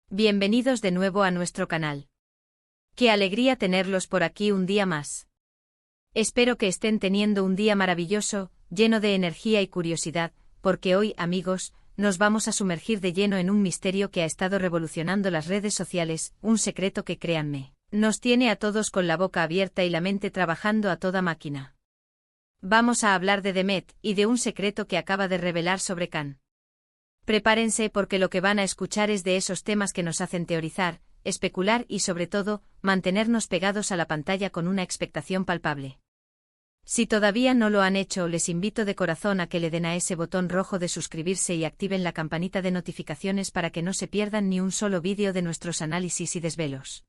Bienvenidos de nuevo a nuestro canal. Qué alegría tenerlos por aquí un día más. Espero que estén teniendo un día maravilloso, lleno de energía y curiosidad, porque hoy, amigos, nos vamos a sumergir de lleno en un misterio que ha estado revolucionando las redes sociales, un secreto que, créanme, nos tiene a todos con la boca abierta y la mente trabajando a toda máquina. Vamos a hablar de Demet y de un secreto que acaba de revelar sobre Khan. Prepárense porque lo que van a escuchar es de esos temas que nos hacen teorizar, especular y sobre todo, mantenernos pegados a la pantalla con una expectación palpable. Si todavía no lo han hecho, les invito de corazón a que le den a ese botón rojo de suscribirse y activen la campanita de notificaciones para que no se pierdan ni un solo vídeo de nuestros análisis y desvelos.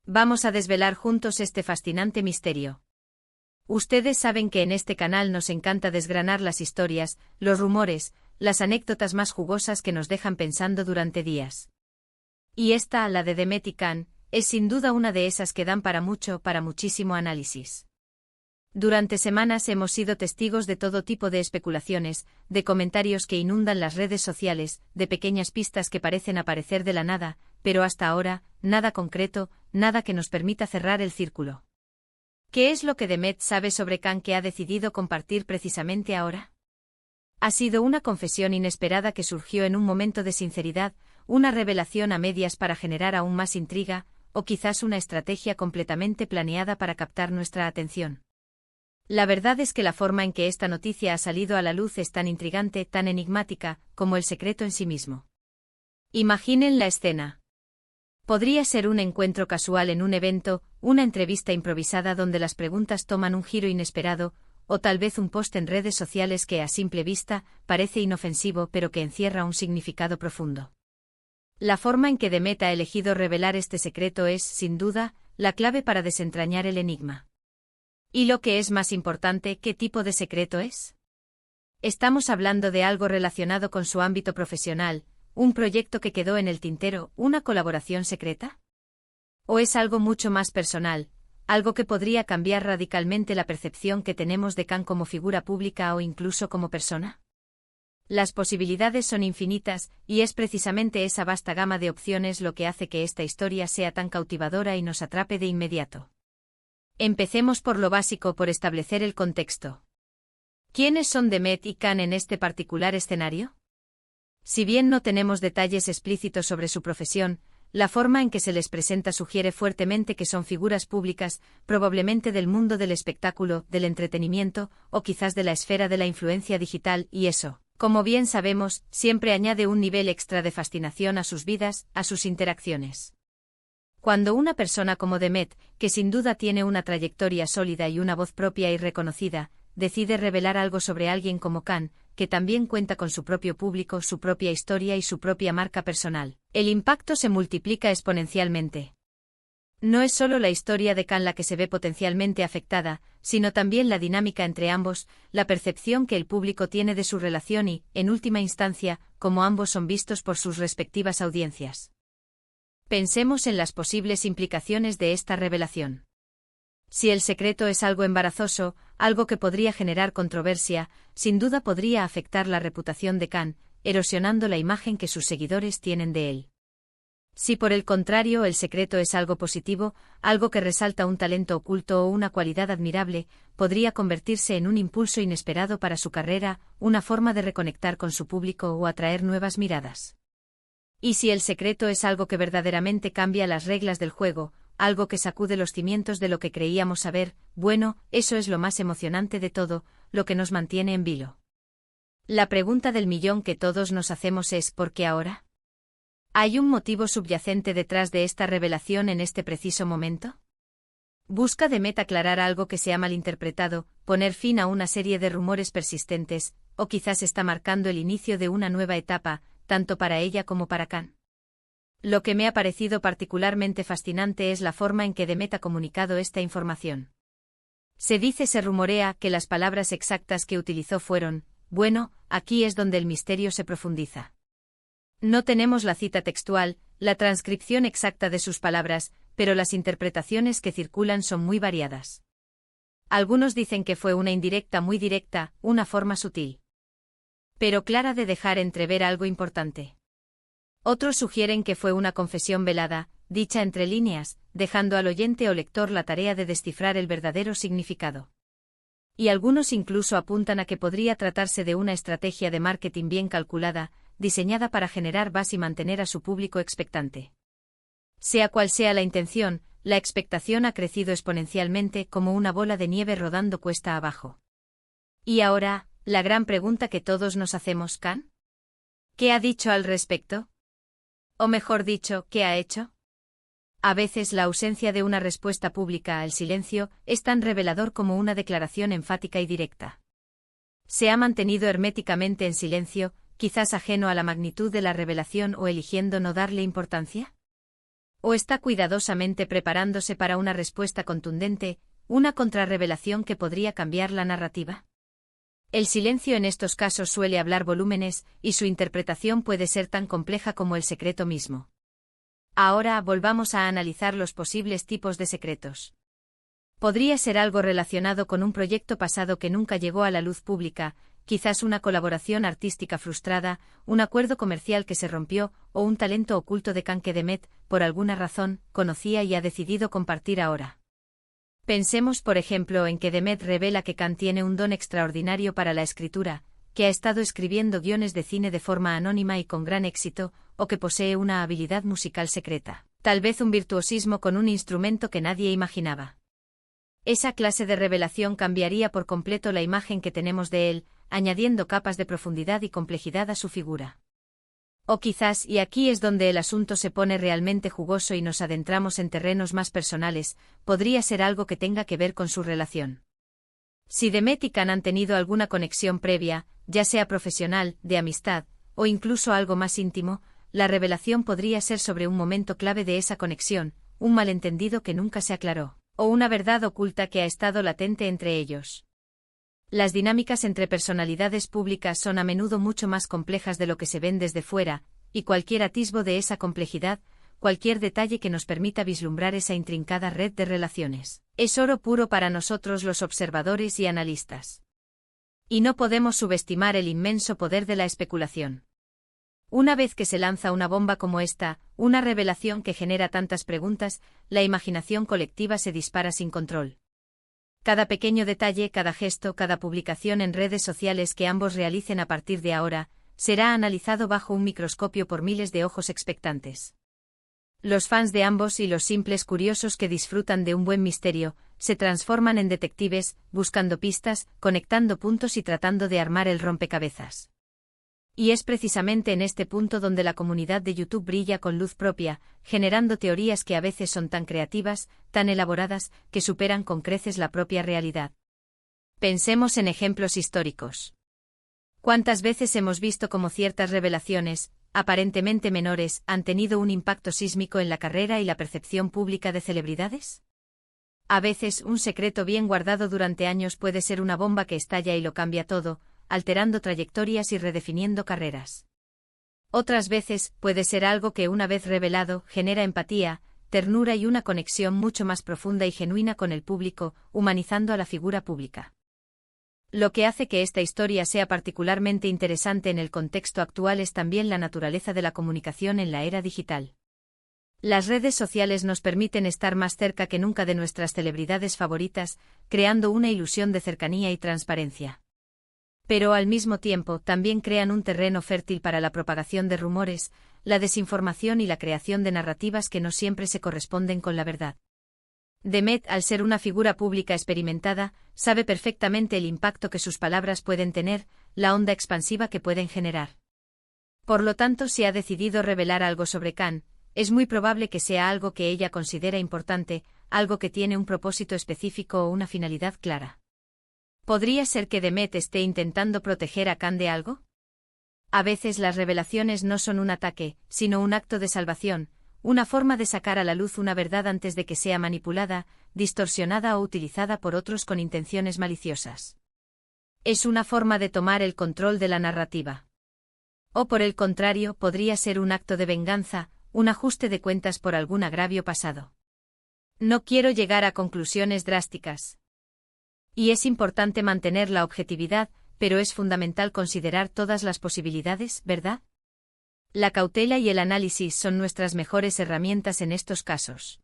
Vamos a desvelar juntos este fascinante misterio. Ustedes saben que en este canal nos encanta desgranar las historias, los rumores, las anécdotas más jugosas que nos dejan pensando durante días. Y esta, la de Demet y Khan, es sin duda una de esas que dan para mucho, para muchísimo análisis. Durante semanas hemos sido testigos de todo tipo de especulaciones, de comentarios que inundan las redes sociales, de pequeñas pistas que parecen aparecer de la nada, pero hasta ahora, nada concreto, nada que nos permita cerrar el círculo. ¿Qué es lo que Demet sabe sobre Khan que ha decidido compartir precisamente ahora? Ha sido una confesión inesperada que surgió en un momento de sinceridad, una revelación a medias para generar aún más intriga, o quizás una estrategia completamente planeada para captar nuestra atención. La verdad es que la forma en que esta noticia ha salido a la luz es tan intrigante, tan enigmática, como el secreto en sí mismo. Imaginen la escena. Podría ser un encuentro casual en un evento, una entrevista improvisada donde las preguntas toman un giro inesperado, o tal vez un post en redes sociales que a simple vista parece inofensivo pero que encierra un significado profundo. La forma en que Demet ha elegido revelar este secreto es, sin duda, la clave para desentrañar el enigma. Y lo que es más importante, ¿qué tipo de secreto es? ¿Estamos hablando de algo relacionado con su ámbito profesional, un proyecto que quedó en el tintero, una colaboración secreta? ¿O es algo mucho más personal? Algo que podría cambiar radicalmente la percepción que tenemos de Khan como figura pública o incluso como persona. Las posibilidades son infinitas, y es precisamente esa vasta gama de opciones lo que hace que esta historia sea tan cautivadora y nos atrape de inmediato. Empecemos por lo básico, por establecer el contexto. ¿Quiénes son Demet y Khan en este particular escenario? Si bien no tenemos detalles explícitos sobre su profesión, la forma en que se les presenta sugiere fuertemente que son figuras públicas, probablemente del mundo del espectáculo, del entretenimiento, o quizás de la esfera de la influencia digital, y eso, como bien sabemos, siempre añade un nivel extra de fascinación a sus vidas, a sus interacciones. Cuando una persona como Demet, que sin duda tiene una trayectoria sólida y una voz propia y reconocida, decide revelar algo sobre alguien como Khan, que también cuenta con su propio público, su propia historia y su propia marca personal, el impacto se multiplica exponencialmente. No es solo la historia de Khan la que se ve potencialmente afectada, sino también la dinámica entre ambos, la percepción que el público tiene de su relación y, en última instancia, cómo ambos son vistos por sus respectivas audiencias. Pensemos en las posibles implicaciones de esta revelación. Si el secreto es algo embarazoso, algo que podría generar controversia, sin duda podría afectar la reputación de Khan, erosionando la imagen que sus seguidores tienen de él. Si por el contrario el secreto es algo positivo, algo que resalta un talento oculto o una cualidad admirable, podría convertirse en un impulso inesperado para su carrera, una forma de reconectar con su público o atraer nuevas miradas. Y si el secreto es algo que verdaderamente cambia las reglas del juego, algo que sacude los cimientos de lo que creíamos saber, bueno, eso es lo más emocionante de todo, lo que nos mantiene en vilo. La pregunta del millón que todos nos hacemos es ¿por qué ahora? ¿Hay un motivo subyacente detrás de esta revelación en este preciso momento? ¿Busca Demet aclarar algo que se ha malinterpretado, poner fin a una serie de rumores persistentes, o quizás está marcando el inicio de una nueva etapa, tanto para ella como para Khan? Lo que me ha parecido particularmente fascinante es la forma en que Demet ha comunicado esta información. Se rumorea, que las palabras exactas que utilizó fueron, bueno, aquí es donde el misterio se profundiza. No tenemos la cita textual, la transcripción exacta de sus palabras, pero las interpretaciones que circulan son muy variadas. Algunos dicen que fue una indirecta muy directa, una forma sutil, pero clara de dejar entrever algo importante. Otros sugieren que fue una confesión velada, dicha entre líneas, dejando al oyente o lector la tarea de descifrar el verdadero significado. Y algunos incluso apuntan a que podría tratarse de una estrategia de marketing bien calculada, diseñada para generar buzz y mantener a su público expectante. Sea cual sea la intención, la expectación ha crecido exponencialmente como una bola de nieve rodando cuesta abajo. Y ahora, la gran pregunta que todos nos hacemos, ¿Khan? ¿Qué ha dicho al respecto? O mejor dicho, ¿qué ha hecho? A veces la ausencia de una respuesta pública al silencio es tan revelador como una declaración enfática y directa. ¿Se ha mantenido herméticamente en silencio, quizás ajeno a la magnitud de la revelación o eligiendo no darle importancia? ¿O está cuidadosamente preparándose para una respuesta contundente, una contrarrevelación que podría cambiar la narrativa? El silencio en estos casos suele hablar volúmenes, y su interpretación puede ser tan compleja como el secreto mismo. Ahora volvamos a analizar los posibles tipos de secretos. Podría ser algo relacionado con un proyecto pasado que nunca llegó a la luz pública, quizás una colaboración artística frustrada, un acuerdo comercial que se rompió, o un talento oculto de Khan que Demet, por alguna razón, conocía y ha decidido compartir ahora. Pensemos por ejemplo en que Demet revela que Khan tiene un don extraordinario para la escritura, que ha estado escribiendo guiones de cine de forma anónima y con gran éxito, o que posee una habilidad musical secreta, tal vez un virtuosismo con un instrumento que nadie imaginaba. Esa clase de revelación cambiaría por completo la imagen que tenemos de él, añadiendo capas de profundidad y complejidad a su figura. O quizás, y aquí es donde el asunto se pone realmente jugoso y nos adentramos en terrenos más personales, podría ser algo que tenga que ver con su relación. Si Demet y Khan han tenido alguna conexión previa, ya sea profesional, de amistad, o incluso algo más íntimo, la revelación podría ser sobre un momento clave de esa conexión, un malentendido que nunca se aclaró, o una verdad oculta que ha estado latente entre ellos. Las dinámicas entre personalidades públicas son a menudo mucho más complejas de lo que se ven desde fuera, y cualquier atisbo de esa complejidad, cualquier detalle que nos permita vislumbrar esa intrincada red de relaciones, es oro puro para nosotros los observadores y analistas. Y no podemos subestimar el inmenso poder de la especulación. Una vez que se lanza una bomba como esta, una revelación que genera tantas preguntas, la imaginación colectiva se dispara sin control. Cada pequeño detalle, cada gesto, cada publicación en redes sociales que ambos realicen a partir de ahora, será analizado bajo un microscopio por miles de ojos expectantes. Los fans de ambos y los simples curiosos que disfrutan de un buen misterio, se transforman en detectives, buscando pistas, conectando puntos y tratando de armar el rompecabezas. Y es precisamente en este punto donde la comunidad de YouTube brilla con luz propia, generando teorías que a veces son tan creativas, tan elaboradas, que superan con creces la propia realidad. Pensemos en ejemplos históricos. ¿Cuántas veces hemos visto cómo ciertas revelaciones, aparentemente menores, han tenido un impacto sísmico en la carrera y la percepción pública de celebridades? A veces, un secreto bien guardado durante años puede ser una bomba que estalla y lo cambia todo, alterando trayectorias y redefiniendo carreras. Otras veces, puede ser algo que una vez revelado, genera empatía, ternura y una conexión mucho más profunda y genuina con el público, humanizando a la figura pública. Lo que hace que esta historia sea particularmente interesante en el contexto actual es también la naturaleza de la comunicación en la era digital. Las redes sociales nos permiten estar más cerca que nunca de nuestras celebridades favoritas, creando una ilusión de cercanía y transparencia. Pero al mismo tiempo también crean un terreno fértil para la propagación de rumores, la desinformación y la creación de narrativas que no siempre se corresponden con la verdad. Demet, al ser una figura pública experimentada, sabe perfectamente el impacto que sus palabras pueden tener, la onda expansiva que pueden generar. Por lo tanto, si ha decidido revelar algo sobre Khan, es muy probable que sea algo que ella considera importante, algo que tiene un propósito específico o una finalidad clara. ¿Podría ser que Demet esté intentando proteger a Khan de algo? A veces las revelaciones no son un ataque, sino un acto de salvación, una forma de sacar a la luz una verdad antes de que sea manipulada, distorsionada o utilizada por otros con intenciones maliciosas. Es una forma de tomar el control de la narrativa. O por el contrario, podría ser un acto de venganza, un ajuste de cuentas por algún agravio pasado. No quiero llegar a conclusiones drásticas. Y es importante mantener la objetividad, pero es fundamental considerar todas las posibilidades, ¿verdad? La cautela y el análisis son nuestras mejores herramientas en estos casos.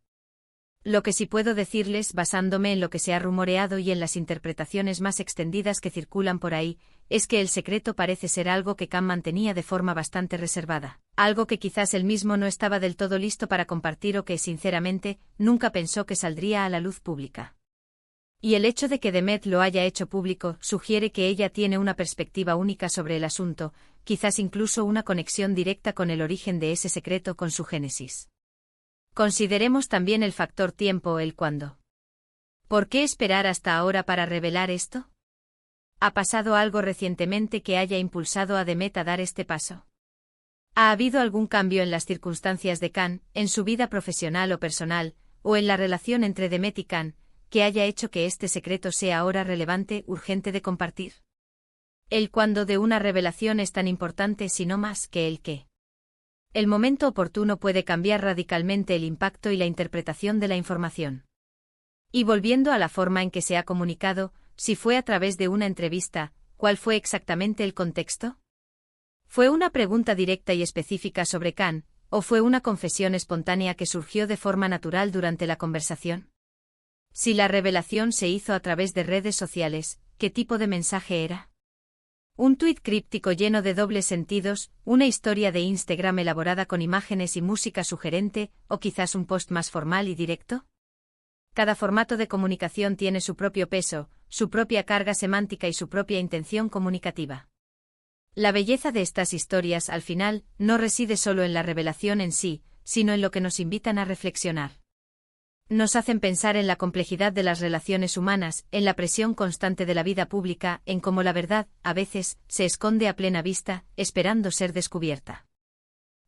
Lo que sí puedo decirles, basándome en lo que se ha rumoreado y en las interpretaciones más extendidas que circulan por ahí, es que el secreto parece ser algo que Khan mantenía de forma bastante reservada, algo que quizás él mismo no estaba del todo listo para compartir o que, sinceramente, nunca pensó que saldría a la luz pública. Y el hecho de que Demet lo haya hecho público sugiere que ella tiene una perspectiva única sobre el asunto, quizás incluso una conexión directa con el origen de ese secreto, con su génesis. Consideremos también el factor tiempo, el cuándo. ¿Por qué esperar hasta ahora para revelar esto? ¿Ha pasado algo recientemente que haya impulsado a Demet a dar este paso? ¿Ha habido algún cambio en las circunstancias de Khan, en su vida profesional o personal, o en la relación entre Demet y Khan, que haya hecho que este secreto sea ahora relevante, urgente de compartir? El cuándo de una revelación es tan importante, si no más, que el qué. El momento oportuno puede cambiar radicalmente el impacto y la interpretación de la información. Y volviendo a la forma en que se ha comunicado, si fue a través de una entrevista, ¿cuál fue exactamente el contexto? ¿Fue una pregunta directa y específica sobre Khan, o fue una confesión espontánea que surgió de forma natural durante la conversación? Si la revelación se hizo a través de redes sociales, ¿qué tipo de mensaje era? ¿Un tuit críptico lleno de dobles sentidos, una historia de Instagram elaborada con imágenes y música sugerente, o quizás un post más formal y directo? Cada formato de comunicación tiene su propio peso, su propia carga semántica y su propia intención comunicativa. La belleza de estas historias, al final, no reside solo en la revelación en sí, sino en lo que nos invitan a reflexionar. Nos hacen pensar en la complejidad de las relaciones humanas, en la presión constante de la vida pública, en cómo la verdad, a veces, se esconde a plena vista, esperando ser descubierta.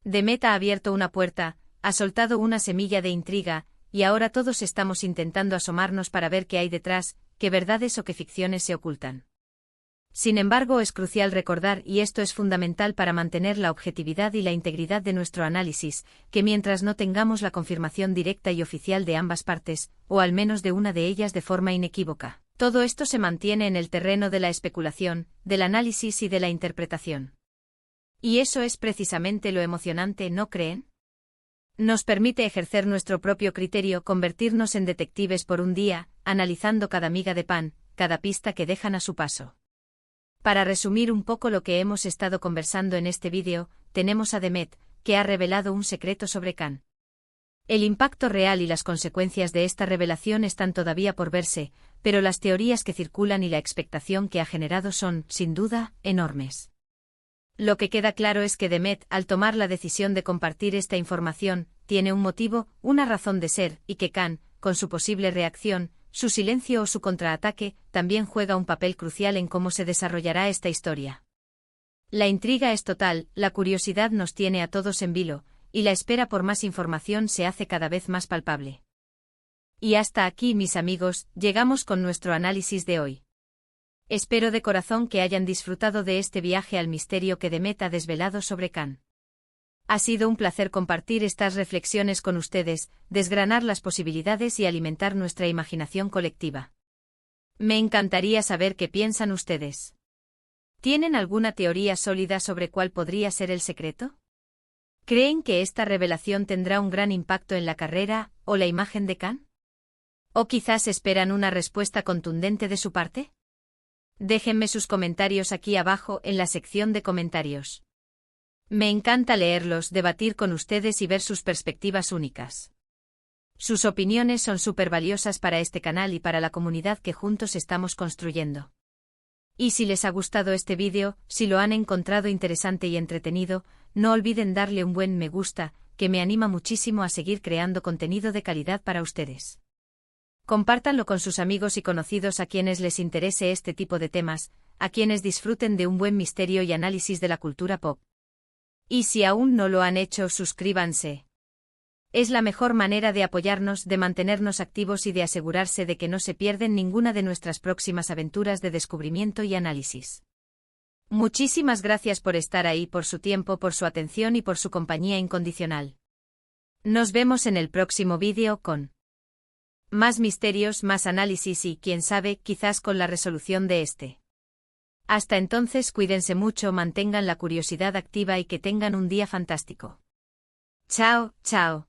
Demet ha abierto una puerta, ha soltado una semilla de intriga, y ahora todos estamos intentando asomarnos para ver qué hay detrás, qué verdades o qué ficciones se ocultan. Sin embargo, es crucial recordar, y esto es fundamental para mantener la objetividad y la integridad de nuestro análisis, que mientras no tengamos la confirmación directa y oficial de ambas partes, o al menos de una de ellas de forma inequívoca, todo esto se mantiene en el terreno de la especulación, del análisis y de la interpretación. Y eso es precisamente lo emocionante, ¿no creen? Nos permite ejercer nuestro propio criterio, convertirnos en detectives por un día, analizando cada miga de pan, cada pista que dejan a su paso. Para resumir un poco lo que hemos estado conversando en este vídeo, tenemos a Demet, que ha revelado un secreto sobre Khan. El impacto real y las consecuencias de esta revelación están todavía por verse, pero las teorías que circulan y la expectación que ha generado son, sin duda, enormes. Lo que queda claro es que Demet, al tomar la decisión de compartir esta información, tiene un motivo, una razón de ser, y que Khan, con su posible reacción, su silencio o su contraataque, también juega un papel crucial en cómo se desarrollará esta historia. La intriga es total, la curiosidad nos tiene a todos en vilo, y la espera por más información se hace cada vez más palpable. Y hasta aquí, mis amigos, llegamos con nuestro análisis de hoy. Espero de corazón que hayan disfrutado de este viaje al misterio que Demet ha desvelado sobre Khan. Ha sido un placer compartir estas reflexiones con ustedes, desgranar las posibilidades y alimentar nuestra imaginación colectiva. Me encantaría saber qué piensan ustedes. ¿Tienen alguna teoría sólida sobre cuál podría ser el secreto? ¿Creen que esta revelación tendrá un gran impacto en la carrera o la imagen de Khan? ¿O quizás esperan una respuesta contundente de su parte? Déjenme sus comentarios aquí abajo en la sección de comentarios. Me encanta leerlos, debatir con ustedes y ver sus perspectivas únicas. Sus opiniones son súper valiosas para este canal y para la comunidad que juntos estamos construyendo. Y si les ha gustado este vídeo, si lo han encontrado interesante y entretenido, no olviden darle un buen me gusta, que me anima muchísimo a seguir creando contenido de calidad para ustedes. Compártanlo con sus amigos y conocidos a quienes les interese este tipo de temas, a quienes disfruten de un buen misterio y análisis de la cultura pop. Y si aún no lo han hecho, suscríbanse. Es la mejor manera de apoyarnos, de mantenernos activos y de asegurarse de que no se pierden ninguna de nuestras próximas aventuras de descubrimiento y análisis. Muchísimas gracias por estar ahí, por su tiempo, por su atención y por su compañía incondicional. Nos vemos en el próximo vídeo con más misterios, más análisis y, quién sabe, quizás con la resolución de este. Hasta entonces cuídense mucho, mantengan la curiosidad activa y que tengan un día fantástico. Chao, chao.